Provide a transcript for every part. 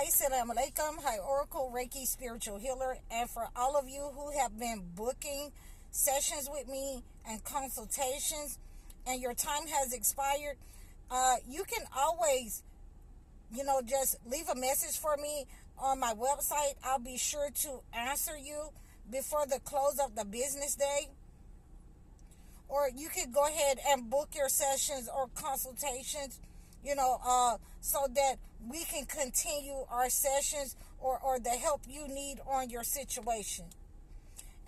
Assalamu alaikum. Hi, Oracle Reiki Spiritual Healer. And for all of you who have been booking sessions with me and consultations and your time has expired, you can always, just leave a message for me on my website. I'll be sure to answer you before the close of the business day. Or you could go ahead and book your sessions or consultations, so that we can continue our sessions or the help you need on your situation.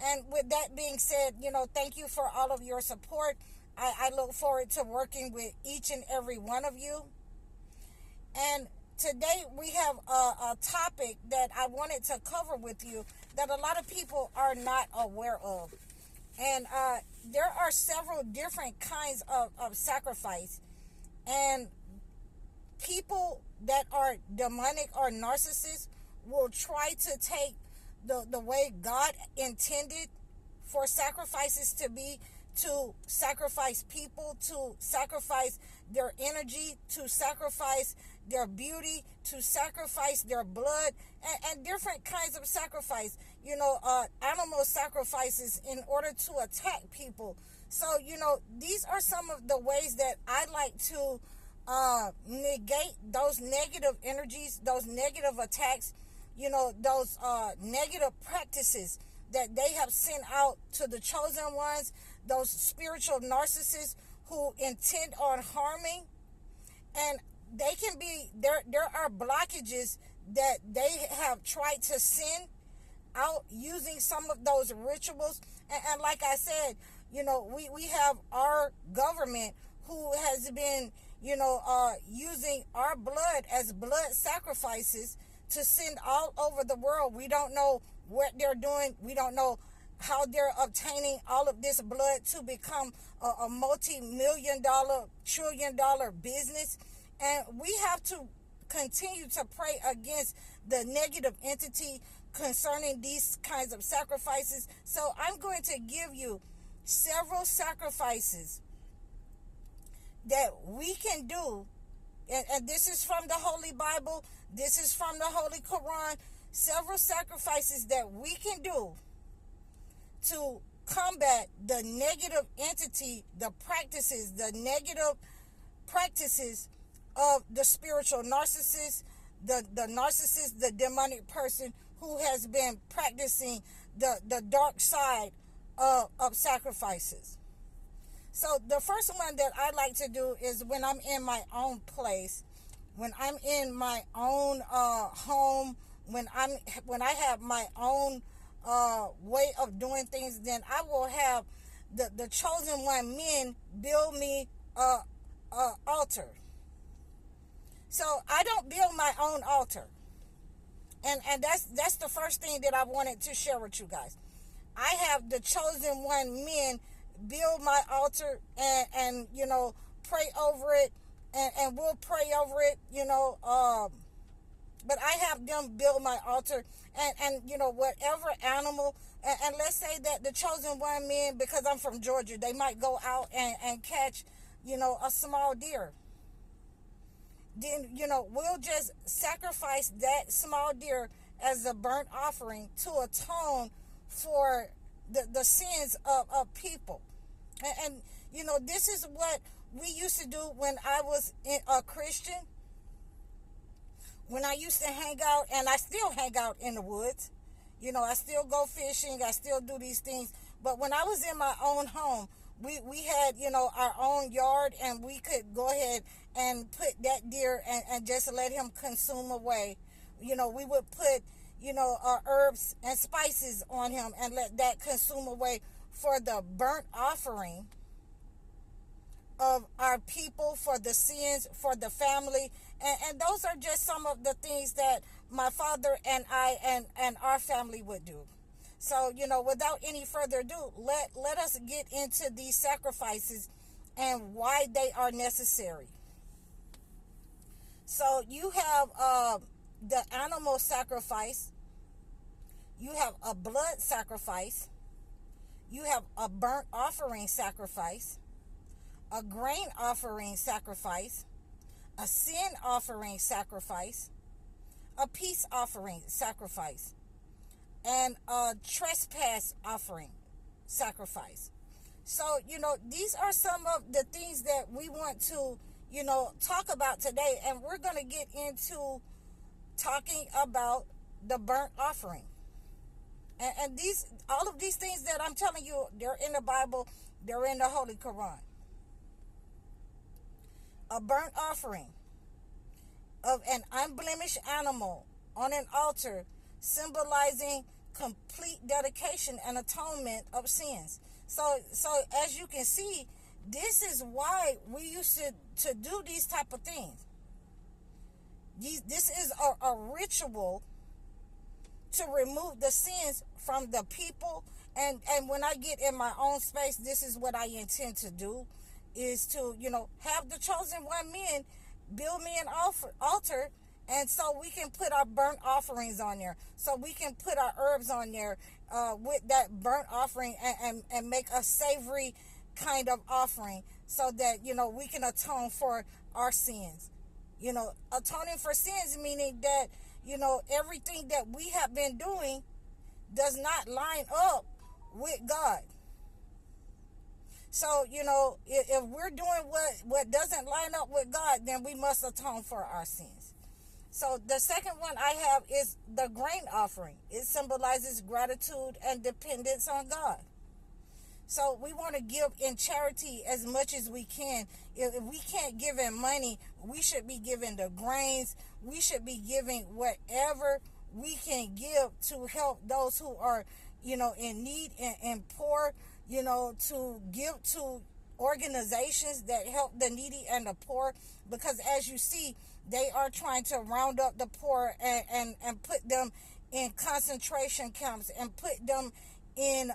And with that being said, thank you for all of your support. I look forward to working with each and every one of you. And today we have a topic that I wanted to cover with you that a lot of people are not aware of. And there are several different kinds of sacrifice. And people that are demonic or narcissists will try to take the way God intended for sacrifices to be, to sacrifice people, to sacrifice their energy, to sacrifice their beauty, to sacrifice their blood, and different kinds of sacrifice, animal sacrifices in order to attack people. So, these are some of the ways that I like to negate those negative energies, those negative attacks, those negative practices that they have sent out to the chosen ones, those spiritual narcissists who intend on harming. And they can be, there are blockages that they have tried to send out using some of those rituals. And like I said, we have our government who has been, using our blood as blood sacrifices to send all over the world. We don't know what they're doing. We don't know how they're obtaining all of this blood to become a multi-million-dollar, trillion-dollar business. And we have to continue to pray against the negative entity concerning these kinds of sacrifices. So I'm going to give you several sacrifices that we can do. And this is from the Holy Bible. This is from the Holy Quran. Several sacrifices that we can do to combat the negative entity, the practices, the negative practices of the spiritual narcissist, the narcissist, the demonic person who has been practicing the dark side of sacrifices. So the first one that I like to do is when I'm in my own place, when I'm in my own home, when I have my own way of doing things, then I will have the chosen one men build me a altar. So I don't build my own altar. And that's the first thing that I wanted to share with you guys. I have the chosen one men build my altar and pray over it, and we'll pray over it, but I have them build my altar, and whatever animal, and let's say that the chosen one men, because I'm from Georgia, they might go out and catch, a small deer. Then, we'll just sacrifice that small deer as a burnt offering to atone for the sins of people. And this is what we used to do when I was a Christian. When I used to hang out, and I still hang out in the woods. I still go fishing. I still do these things. But when I was in my own home, we had, our own yard, and we could go ahead and put that deer and just let him consume away. We would put, herbs and spices on him and let that consume away for the burnt offering of our people, for the sins, for the family. And those are just some of the things that my father and I and our family would do. So, without any further ado, let us get into these sacrifices and why they are necessary. So you have the animal sacrifice. You have a blood sacrifice. You have a burnt offering sacrifice, a grain offering sacrifice, a sin offering sacrifice, a peace offering sacrifice, and a trespass offering sacrifice. So, these are some of the things that we want to, talk about today. And we're going to get into talking about the burnt offering. And all of these things that I'm telling you, they're in the Bible, they're in the Holy Quran. A burnt offering of an unblemished animal on an altar, symbolizing complete dedication and atonement of sins. So as you can see, this is why we used to do these type of things. This is a ritual to remove the sins from the people. And when I get in my own space, this is what I intend to do, is to, have the chosen one men build me an altar, and so we can put our burnt offerings on there, so we can put our herbs on there with that burnt offering, and make a savory kind of offering, so that, we can atone for our sins. Atoning for sins, meaning that, everything that we have been doing does not line up with God. So, if we're doing what doesn't line up with God, then we must atone for our sins. So the second one I have is the grain offering. It symbolizes gratitude and dependence on God. So we want to give in charity as much as we can. If we can't give in money, we should be giving the grains. We should be giving whatever we can give to help those who are, in need and poor, to give to organizations that help the needy and the poor. Because as you see, they are trying to round up the poor and put them in concentration camps, and put them in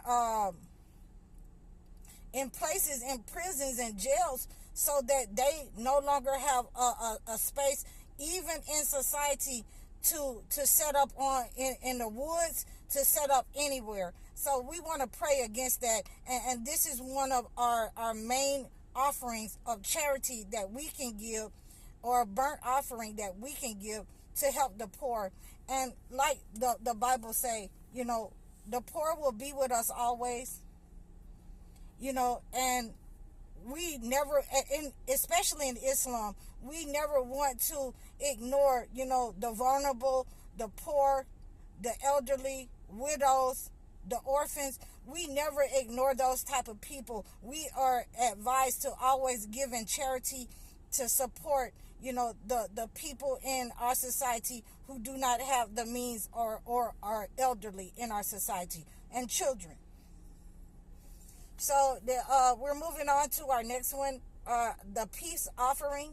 places, in prisons and jails, so that they no longer have a space, even in society, to set up in the woods, to set up anywhere. So we want to pray against that. And this is one of our main offerings of charity that we can give, or a burnt offering that we can give to help the poor. And like the Bible say, the poor will be with us always. And we never, especially in Islam, we never want to ignore, the vulnerable, the poor, the elderly, widows, the orphans. We never ignore those type of people. We are advised to always give in charity to support, the people in our society who do not have the means, or are elderly in our society, and children. So we're moving on to our next one, the peace offering.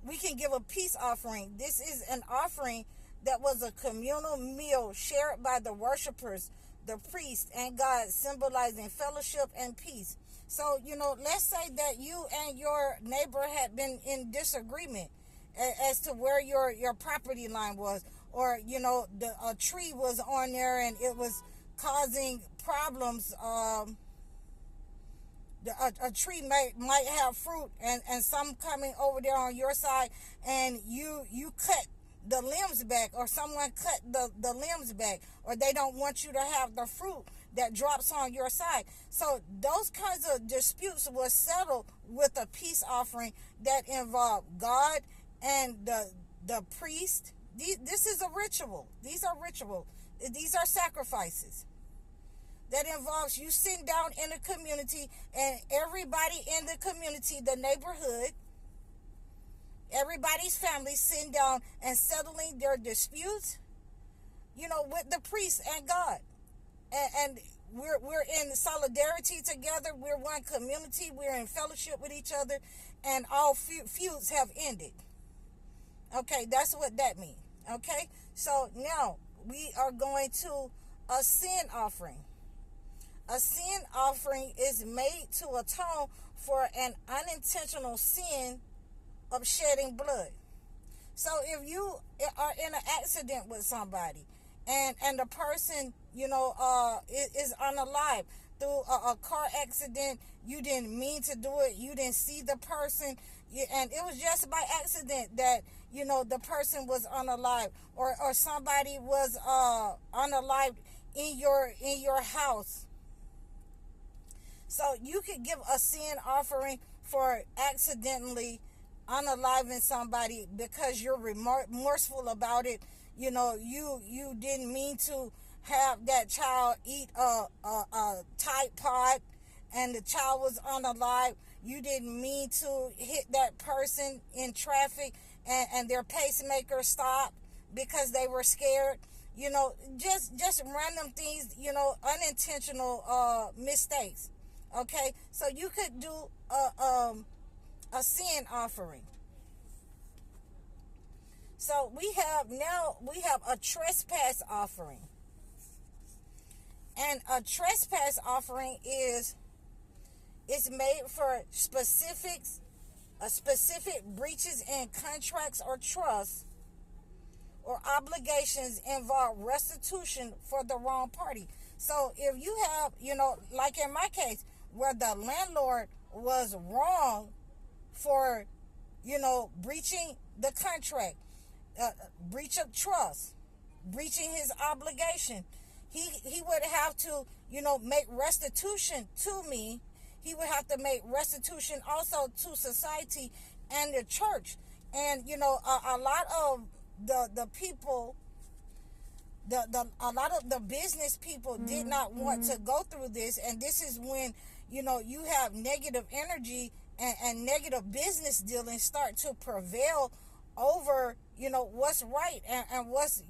We can give a peace offering. This is an offering that was a communal meal shared by the worshipers, the priest, and God, symbolizing fellowship and peace. So, let's say that you and your neighbor had been in disagreement as to where your property line was, or, a tree was on there and it was causing problems. A tree might have fruit, and some coming over there on your side, and you cut the limbs back, or someone cut the limbs back, or they don't want you to have the fruit that drops on your side. So those kinds of disputes were settled with a peace offering that involved God and the priest. This is a ritual. These are ritual. These are sacrifices that involves you sitting down in the community, and everybody in the community, the neighborhood, everybody's family sitting down and settling their disputes, with the priest and God. And we're in solidarity together. We're one community. We're in fellowship with each other, and all feuds have ended. Okay, that's what that means. Okay, so now we are going to a sin offering. A sin offering is made to atone for an unintentional sin of shedding blood. So if you are in an accident with somebody, and the person, is unalive through a car accident, you didn't mean to do it, you didn't see the person, and it was just by accident that, the person was unalive, or somebody was unalive in your house. So you could give a sin offering for accidentally unaliving somebody because you're remorseful about it. You didn't mean to have that child eat a Tide Pod, and the child was unalive. You didn't mean to hit that person in traffic, and their pacemaker stopped because they were scared. Just random things, unintentional mistakes. Okay, so you could do a sin offering. So we have a trespass offering. And a trespass offering is made for specific breaches in contracts or trusts or obligations involve restitution for the wrong party. So if you have, like in my case, where the landlord was wrong for, breaching the contract, breach of trust, breaching his obligation, he would have to, make restitution to me. He would have to make restitution also to society and the church. And, a lot of the people, a lot of the business people did not want to go through this. And this is when, you have negative energy and negative business dealings start to prevail over, what's right and what's,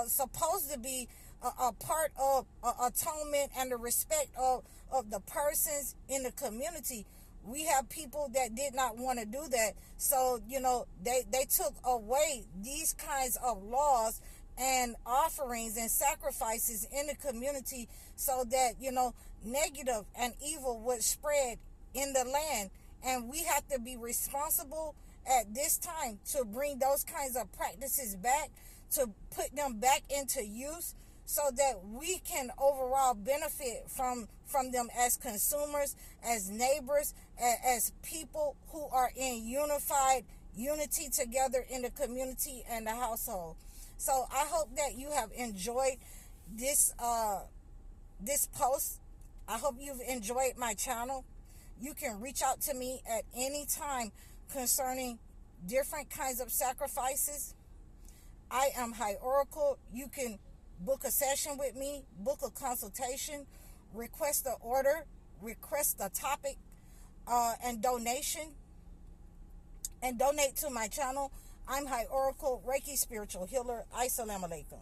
supposed to be a part of atonement and the respect of the persons in the community. We have people that did not want to do that. So, they took away these kinds of laws and offerings and sacrifices in the community so that, negative and evil would spread in the land. And we have to be responsible at this time to bring those kinds of practices back, to put them back into use so that we can overall benefit from them as consumers, as neighbors, as people who are in unified unity together in the community and the household. So I hope that you have enjoyed this post. I hope you've enjoyed my channel. You can reach out to me at any time concerning different kinds of sacrifices. I am High Oracle. You can book a session with me, book a consultation, request an order, request a topic, and donation, and donate to my channel. I'm High Oracle, Reiki Spiritual Healer. Assalamu alaikum.